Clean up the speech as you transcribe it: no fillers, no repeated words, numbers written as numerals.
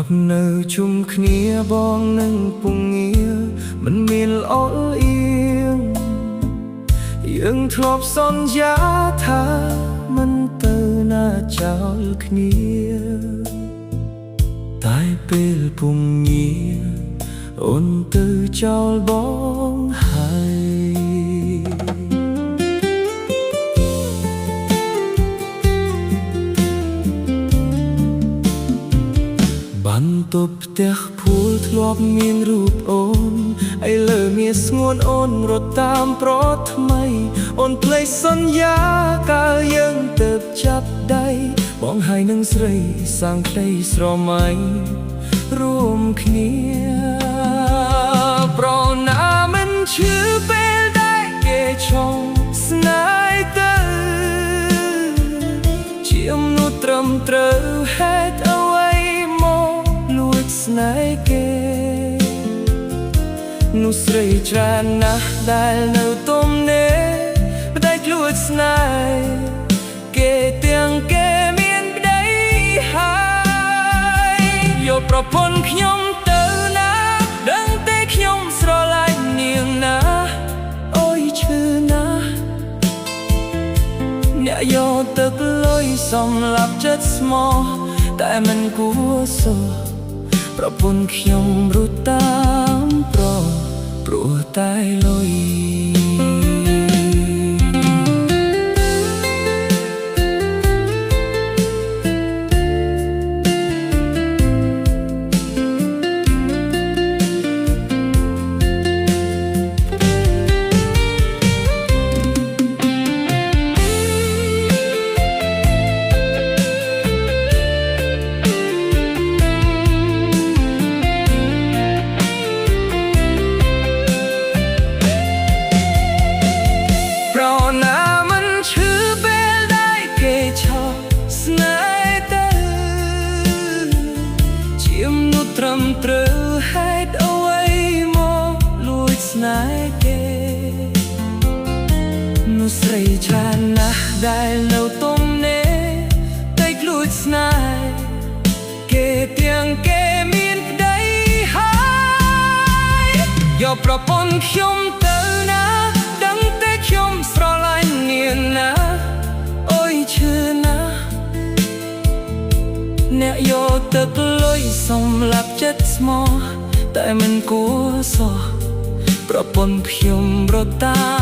บនៅជុំគ្នាបងនឹងពងងារមិនមានល្អអៀងយើងធ្លាប់សន្យាថាមិនទៅណាចោលគ្នាតែពេលពងងារអូនទៅចោលបងហើយបន្ទប់ផ្ទះភួលធ្លាប់មានរូបអូនឥឡូវងាស្ងួនអូនរត់តាមប្រថ្មីអូនភ្លេចសន្យាកាលយើងទៅចាប់ដៃបងហើយនឹងស្រីសាងក្ដីស្រមៃរួមគ្នាប្រណាមិនឈឺពេលដែលគេឆុងស្នេហ៍ទៅជាមនុស្សត្រឹមត្រូវហេតុអ្វីស្នេហ៍គេនោះស្រីច្រើនណាស់ដែលនៅទំនេរប្តីលួចស្នេហ៍គេទាំងគេមានប្តីហើយយកប្រពន្ធខ្ញុំទៅណាដឹងទេខ្ញុំស្រឡាញ់នាងណាអូយឈឺណាស់អ្នកយកទឹកលុយសម្លាប់ចិត្តស្មោះតែមិនគួរសោះប្រពន្ធខ្ញុំរួចតាមព្រោះតែលុយត្រឹមត្រូវហេតុអ្វីមកលួចស្នេហ៍គេនោះស្រីច្រើនណាស់ដែលនៅទំនេរតែលួចស្នេហ៍គេទាំងគេមានប្តីហើយយកប្រពន្ធខ្ញុំទៅណាដឹងតែខ្ញុំស្រឡាញ់នាងណាអូយឈឺណាស់អ្នកយកទឹកលុយសម្លាប់ចិត្តស្មោះតែមិនគួរសោះប្រពន្ធខ្ញុំរត់តា